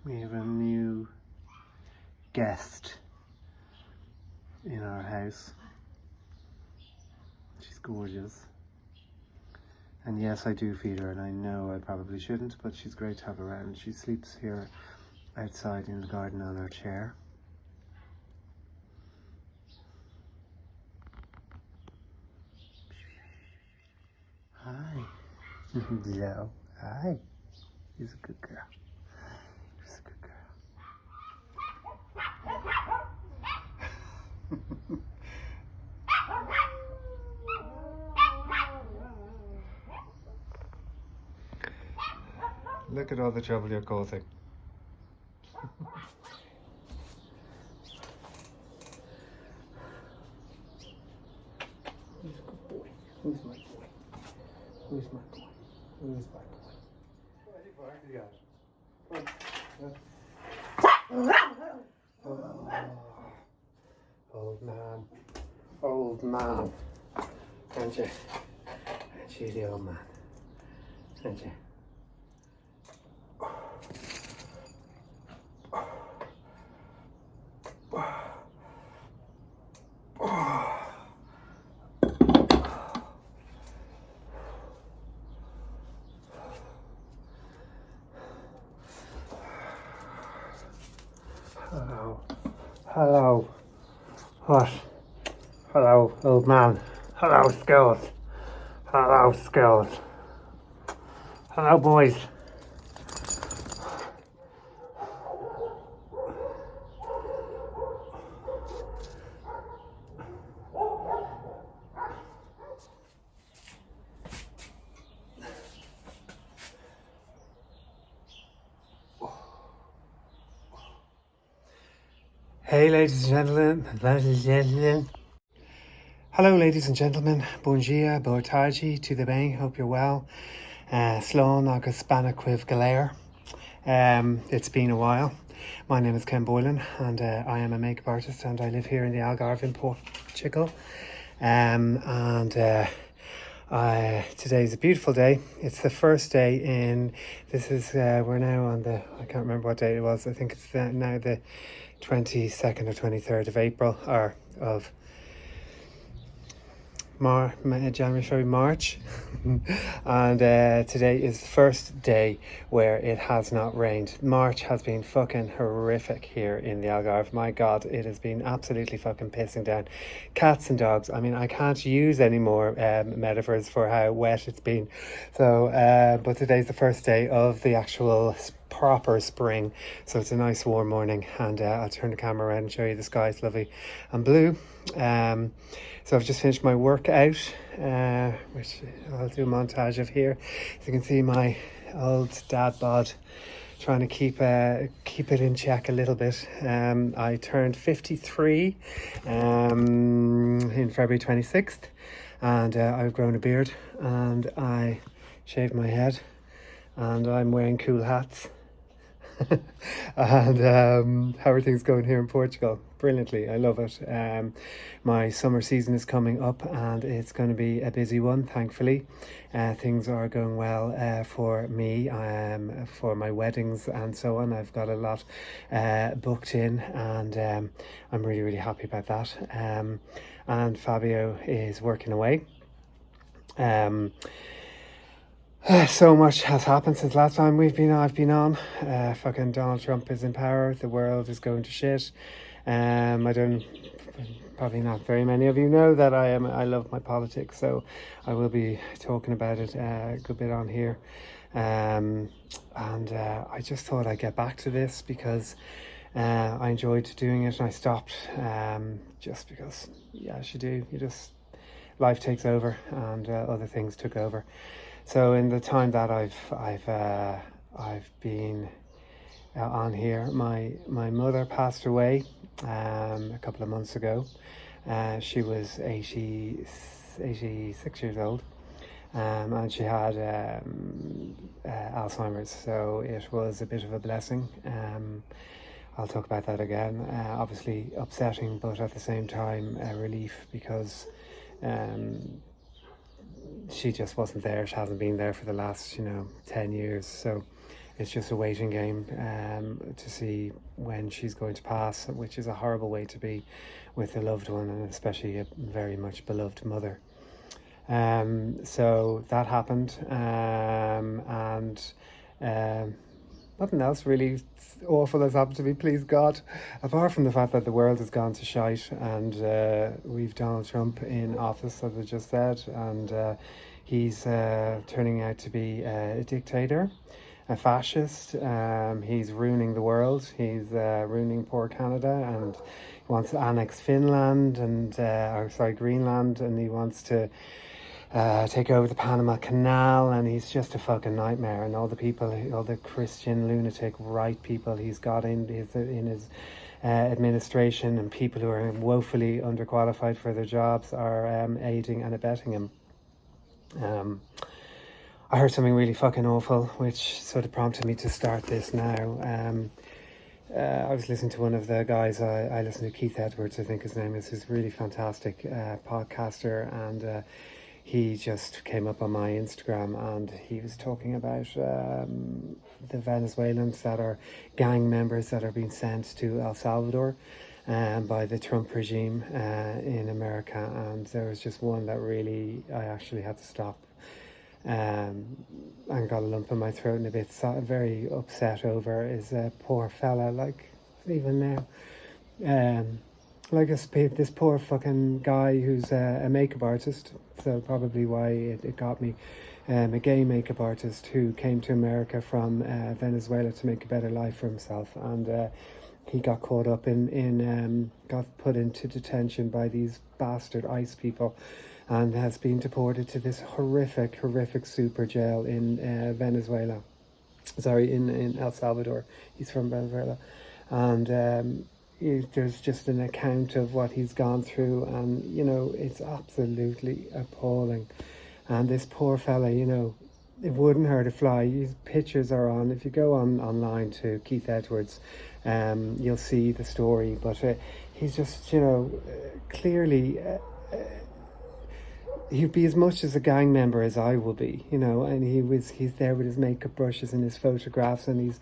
We have a new guest in our house. She's gorgeous. And yes, I do feed her, and I know I probably shouldn't, but she's great to have around. She sleeps here outside in the garden on her chair. Hi. Hello. Hi. She's a good girl. She's a good girl. Look at all the trouble you're causing. Who's a good boy? Who's my boy? Who's my boy? Who's my boy? What are you barking at? Old man. Old man. Aren't you? Aren't you the old man? Aren't you? Hello. Hello. What? Hello, old man. Hello, Skills. Hello, Skills. Hello, boys. Hey, ladies and gentlemen. Hello, ladies and gentlemen. Bon dia, boa tarde, to the bang. Hope you're well. Slán agus Banna Cuiv Galair. It's been a while. My name is Ken Boylan, and I am a makeup artist, and I live here in the Algarve in Portugal. Today's a beautiful day. It's the first day in. We're now on the. I can't remember what day it was. I think it's now the 22nd or 23rd of April, or of January, February, March. And today is the first day where it has not rained. March has been fucking horrific here in the Algarve. My God, it has been absolutely fucking pissing down. Cats and dogs. I mean, I can't use any more metaphors for how wet it's been. So, but today's the first day of the actual proper spring, so it's a nice warm morning, and I'll turn the camera around and show you the sky. It's lovely and blue. So I've just finished my workout, which I'll do a montage of here. So you can see my old dad bod trying to keep it in check a little bit. I turned 53 in February 26th, and I've grown a beard, and I shaved my head, and I'm wearing cool hats. And how are things going here in Portugal? Brilliantly. I love it. My summer season is coming up, and it's going to be a busy one, thankfully. Things are going well for me, for my weddings and so on. I've got a lot booked in, and I'm really, really happy about that. And Fabio is working away. So much has happened since last time I've been on. Fucking Donald Trump is in power. The world is going to shit. Probably not very many of you know that I love my politics, so I will be talking about it a good bit on here. And I just thought I'd get back to this because I enjoyed doing it, and I stopped just because, as you do, life takes over, and other things took over. So in the time that I've been on here, my mother passed away a couple of months ago. She was 86 years old, and she had Alzheimer's. So it was a bit of a blessing. I'll talk about that again. Obviously upsetting, but at the same time a relief, because she just wasn't there. She hasn't been there for the last 10 years, so it's just a waiting game to see when she's going to pass, which is a horrible way to be with a loved one, and especially a very much beloved mother. So that happened, and nothing else really awful has happened to me, please God, apart from the fact that the world has gone to shite, and we've Donald Trump in office, as I just said, and he's turning out to be a dictator, a fascist. He's ruining the world. He's ruining poor Canada, and he wants to annex Finland and Greenland, and he wants to take over the Panama Canal, and he's just a fucking nightmare. And all the people, all the Christian lunatic right people he's got in his administration, and people who are woefully underqualified for their jobs, are aiding and abetting him. I heard something really fucking awful, which sort of prompted me to start this now. I was listening to one of the guys, I listened to Keith Edwards, I think his name is. He's a really fantastic podcaster, and he just came up on my Instagram, and he was talking about the Venezuelans that are gang members that are being sent to El Salvador by the Trump regime in America. And there was just one that really, I actually had to stop and got a lump in my throat and a bit very upset over, is a poor fella, like even now. Like this poor fucking guy who's a makeup artist, so probably why it got me. A gay makeup artist who came to America from Venezuela to make a better life for himself, and he got caught up got put into detention by these bastard ICE people, and has been deported to this horrific super jail in Venezuela. Sorry, in El Salvador. He's from Venezuela, and there's just an account of what he's gone through, and it's absolutely appalling. And this poor fella, it wouldn't hurt a fly. His pictures are on. If you go online to Keith Edwards, you'll see the story. But he's just, clearly. He'd be as much as a gang member as I will be, and he's there with his makeup brushes and his photographs, and he's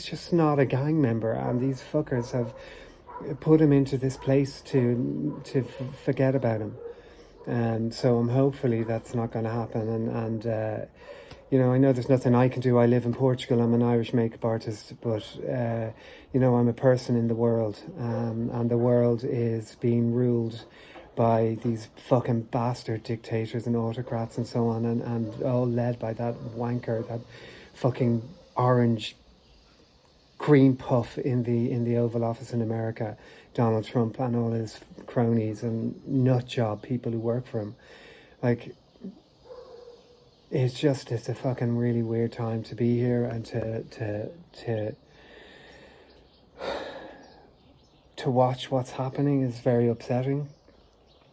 just not a gang member, and these fuckers have put him into this place to forget about him. And so hopefully that's not going to happen, and I know there's nothing I can do. I live in Portugal, I'm an Irish makeup artist, but I'm a person in the world, and the world is being ruled by these fucking bastard dictators and autocrats and so on, and all led by that wanker, that fucking orange cream puff in the Oval Office in America, Donald Trump, and all his cronies and nut job people who work for him. Like, it's a fucking really weird time to be here, and to watch what's happening is very upsetting.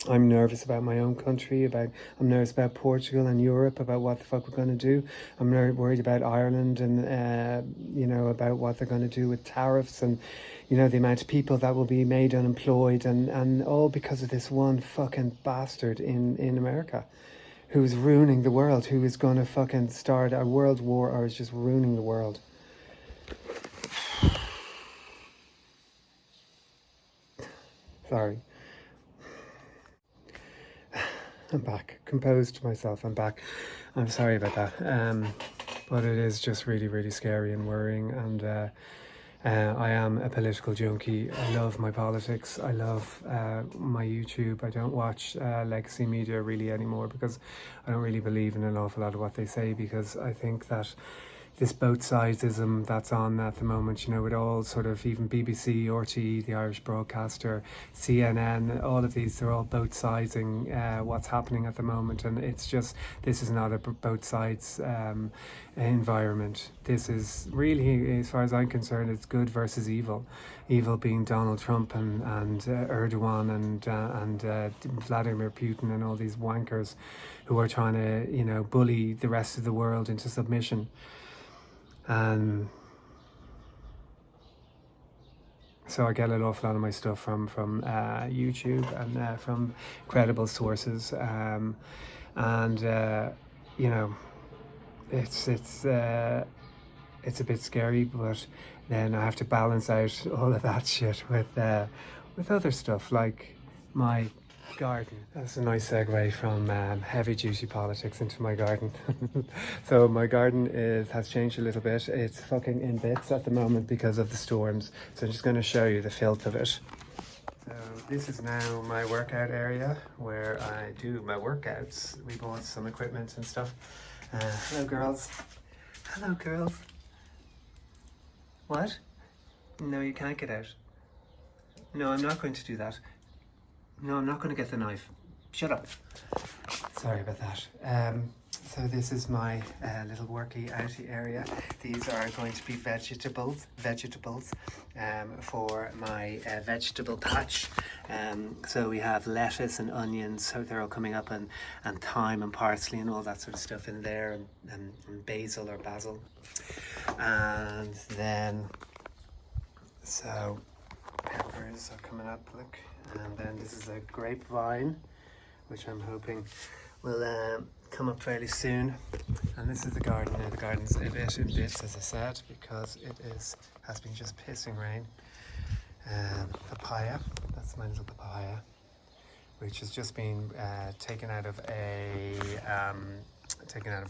I'm nervous about my own country, I'm nervous about Portugal and Europe, about what the fuck we're going to do. I'm worried about Ireland, and, about what they're going to do with tariffs, and, the amount of people that will be made unemployed, and all because of this one fucking bastard in America who's ruining the world, who is going to fucking start a world war, or is just ruining the world. Sorry. I'm back. Composed myself. I'm back. I'm sorry about that. But it is just really, really scary and worrying. And I am a political junkie. I love my politics. I love my YouTube. I don't watch legacy media really anymore, because I don't really believe in an awful lot of what they say, because I think that this both sidesism that's on at the moment, with all sort of, even BBC, RTE, the Irish broadcaster, CNN, all of these, they're all both sidesing what's happening at the moment, and it's just, this is not a both sides environment. This is really, as far as I'm concerned, it's good versus evil. Evil being Donald Trump and Erdogan and Vladimir Putin and all these wankers who are trying to, bully the rest of the world into submission. So I get an awful lot of my stuff from YouTube and from credible sources, it's a bit scary, but then I have to balance out all of that shit with other stuff like my garden. That's a nice segue from heavy duty politics into my garden. So my garden has changed a little bit. It's fucking in bits at the moment because of the storms. So I'm just going to show you the filth of it. So this is now my workout area where I do my workouts. We bought some equipment and stuff. Hello girls. Hello girls. What? No, you can't get out. No, I'm not going to do that. No, I'm not going to get the knife. Shut up. Sorry about that. So this is my little worky outy area. These are going to be vegetables for my vegetable patch. So we have lettuce and onions, so they're all coming up, and thyme and parsley and all that sort of stuff in there, and basil or basil. And then, so peppers are coming up, look. And then this is a grapevine, which I'm hoping will come up fairly soon. And this is the garden now. The garden's a bit in bits, as I said, because has been just pissing rain. Papaya, that's my little papaya, which has just been taken out of a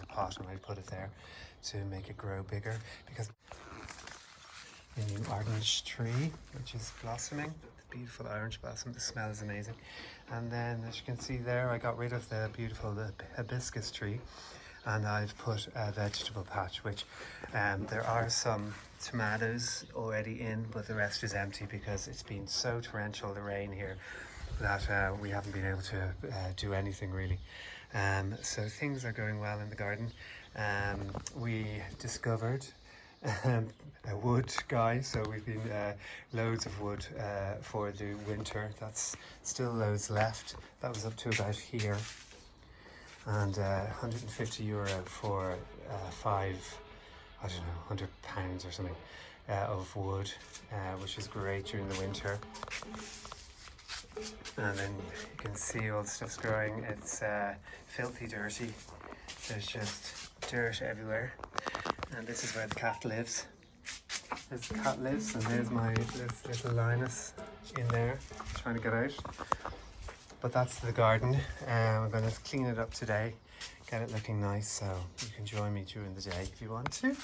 pot, and I put it there to make it grow bigger, because a new orange tree which is blossoming. Beautiful orange blossom. The smell is amazing. And then, as you can see there, I got rid of the beautiful hibiscus tree, and I've put a vegetable patch, which there are some tomatoes already in, but the rest is empty because it's been so torrential, the rain here, that we haven't been able to do anything really. So things are going well in the garden. We discovered a wood guy, so we've been loads of wood for the winter. That's still loads left. That was up to about here, and €150 for I don't know, £100 or something of wood, which is great during the winter. And then you can see all the stuff's growing. It's filthy dirty. There's just dirt everywhere. And this is where the cat lives. There's the cat lives, and there's little Linus in there trying to get out. But that's the garden. I'm going to clean it up today, get it looking nice, so you can join me during the day if you want to.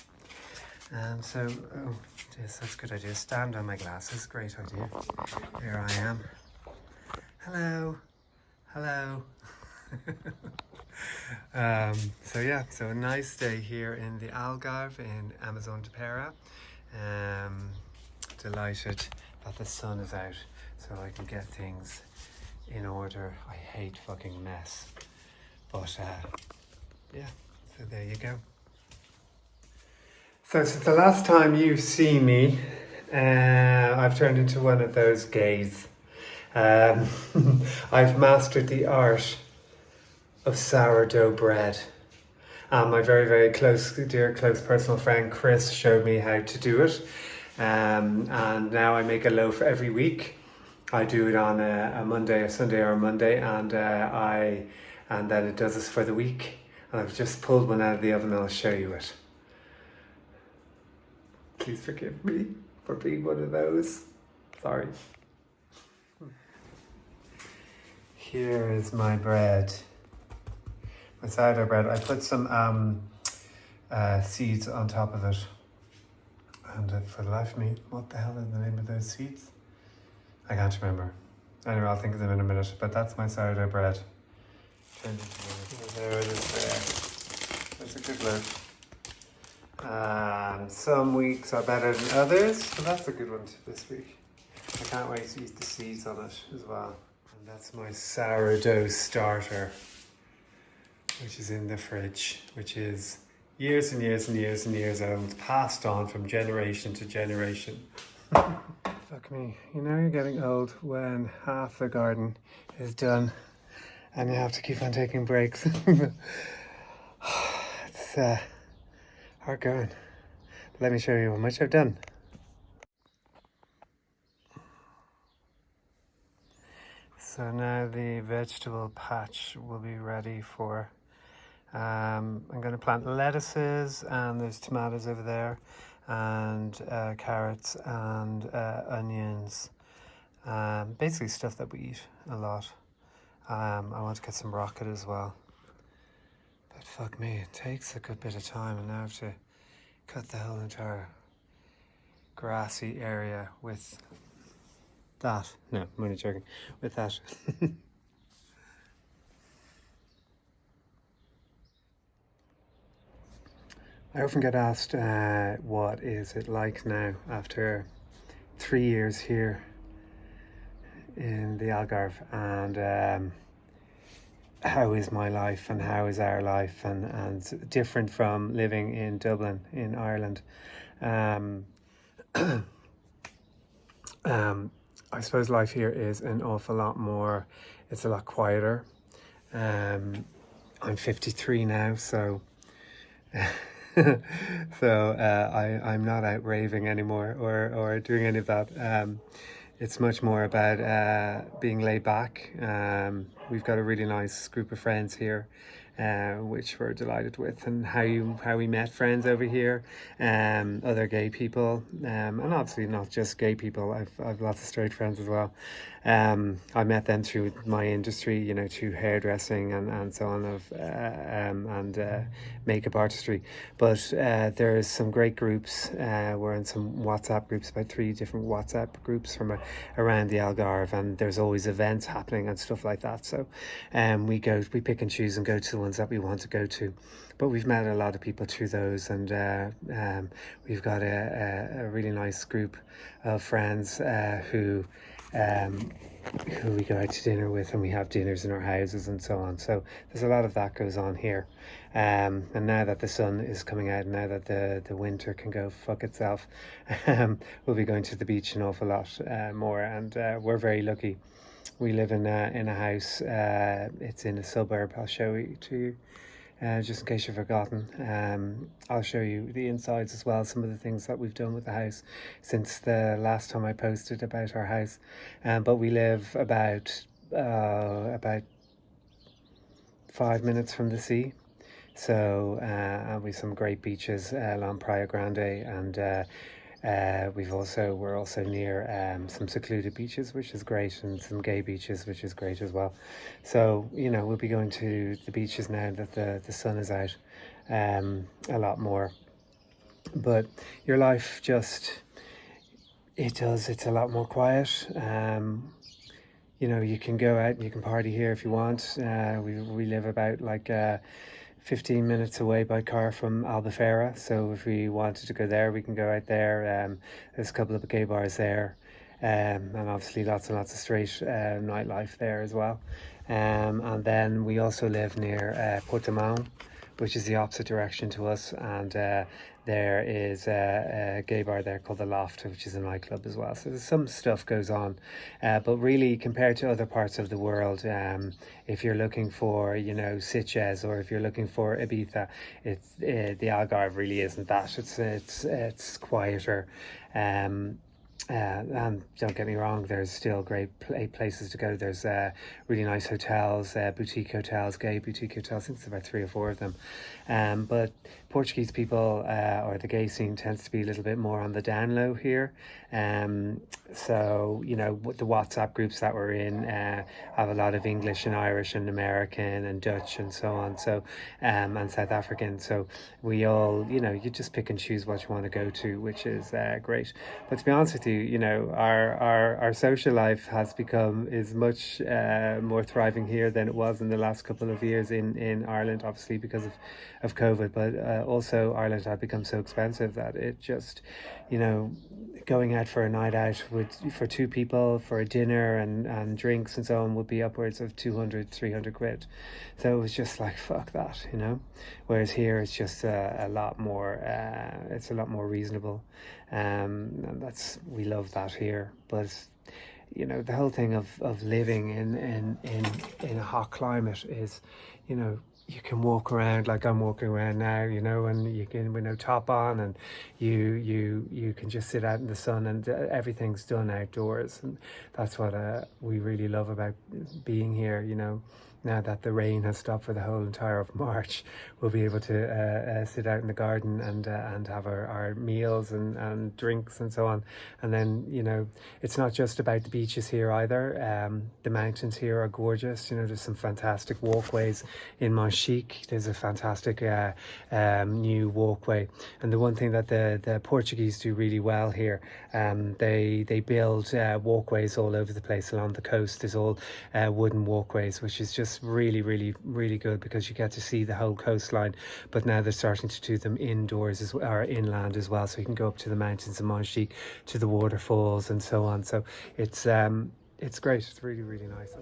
So, oh, yes, that's a good idea. Stand on my glasses, great idea. Here I am. Hello. Hello. So yeah, so a nice day here in the Algarve in Amazon de Pera. Delighted that the sun is out so I can get things in order. I hate fucking mess, but yeah, so there you go. So since the last time you've seen me, I've turned into one of those gays. I've mastered the art of sourdough bread. My very, very close personal friend Chris showed me how to do it. And now I make a loaf every week. I do it on a Monday, a Sunday or a Monday, and then it does this for the week. And I've just pulled one out of the oven and I'll show you it. Please forgive me for being one of those. Sorry. Here is my bread. My sourdough bread. I put some seeds on top of it. And for the life of me, what the hell is the name of those seeds? I can't remember. Anyway, I'll think of them in a minute. But that's my sourdough bread. There it is there. That's a good loaf. Some weeks are better than others, so that's a good one this week. I can't wait to eat the seeds on it as well. And that's my sourdough starter, which is in the fridge, which is years and years and years and years old, passed on from generation to generation. Fuck me, you know you're getting old when half the garden is done and you have to keep on taking breaks. It's hard going. Let me show you how much I've done. So now the vegetable patch will be ready for I'm going to plant lettuces, and there's tomatoes over there, and carrots and onions. Basically stuff that we eat a lot. I want to get some rocket as well. But fuck me, it takes a good bit of time, and now I have to cut the whole entire grassy area with that. No, I'm only joking. With that. I often get asked, what is it like now after 3 years here in the Algarve, and how is my life and how is our life, and different from living in Dublin in Ireland. Um, I suppose life here is an awful lot more, it's a lot quieter. I'm 53 now, so I'm not out raving anymore or doing any of that. It's much more about being laid back. We've got a really nice group of friends here, which we're delighted with, and how we met friends over here, other gay people, and obviously not just gay people. I've lots of straight friends as well. I met them through my industry, through hairdressing and so on, and makeup artistry. But there's some great groups. We're in some WhatsApp groups, about 3 different WhatsApp groups from around the Algarve, and there's always events happening and stuff like that. So we pick and choose and go to the ones that we want to go to. But we've met a lot of people through those, and we've got a really nice group of friends who we go out to dinner with, and we have dinners in our houses and so on. So there's a lot of that goes on here. And now that the sun is coming out, now that the winter can go fuck itself, we'll be going to the beach an awful lot more, and we're very lucky. We live in a house. It's in a suburb. I'll show it to you. Just in case you've forgotten. I'll show you the insides as well, some of the things that we've done with the house since the last time I posted about our house. But we live about 5 minutes from the sea. So and we've some great beaches along Praia Grande, and we're also near some secluded beaches, which is great, and some gay beaches, which is great as well. So we'll be going to the beaches now that the sun is out a lot more. But your life it's a lot more quiet. You can go out and you can party here if you want. We live about 15 minutes away by car from Albufeira, so if we wanted to go there, we can go out there. There's a couple of gay bars there, and obviously lots and lots of straight nightlife there as well. And then we also live near Portimão, which is the opposite direction to us, and there is a gay bar there called The Loft, which is a nightclub as well. So there's some stuff goes on, but really compared to other parts of the world, if you're looking for Sitges, or if you're looking for Ibiza, it's the Algarve really isn't that. It's quieter. And don't get me wrong, there's still great places to go. There's really nice hotels, boutique hotels, gay boutique hotels. I think there's about 3 or 4 of them. But Portuguese people, or the gay scene, tends to be a little bit more on the down low here. So the WhatsApp groups that we're in have a lot of English and Irish and American and Dutch and so on. So and South African. So we all, you just pick and choose what you want to go to, which is great. But to be honest with you, our social life is much more thriving here than it was in the last couple of years in Ireland, obviously because of COVID, but also Ireland had become so expensive that it just, going out for a night out for 2 people for a dinner and drinks and so on would be upwards of 200-300 quid. So it was just like, fuck that, whereas here it's just a lot more reasonable, and we love that here. But the whole thing of living in a hot climate is, you can walk around like I'm walking around now, and you can, with no top on, and you can just sit out in the sun, and everything's done outdoors, and that's what we really love about being here. now that the rain has stopped for the whole entire of March, we'll be able to sit out in the garden and have our meals and drinks and so on. And then, you know, it's not just about the beaches here either. The mountains here are gorgeous. You know, there's some fantastic walkways in Monchique. There's a fantastic new walkway. And the one thing that the Portuguese do really well here, they build walkways all over the place along the coast. There's all wooden walkways, which is just really good, because you get to see the whole coastline. But now they're starting to do them indoors as well, or inland as well, so you can go up to the mountains of Monchique, to the waterfalls and so on. So it's great. It's really nice.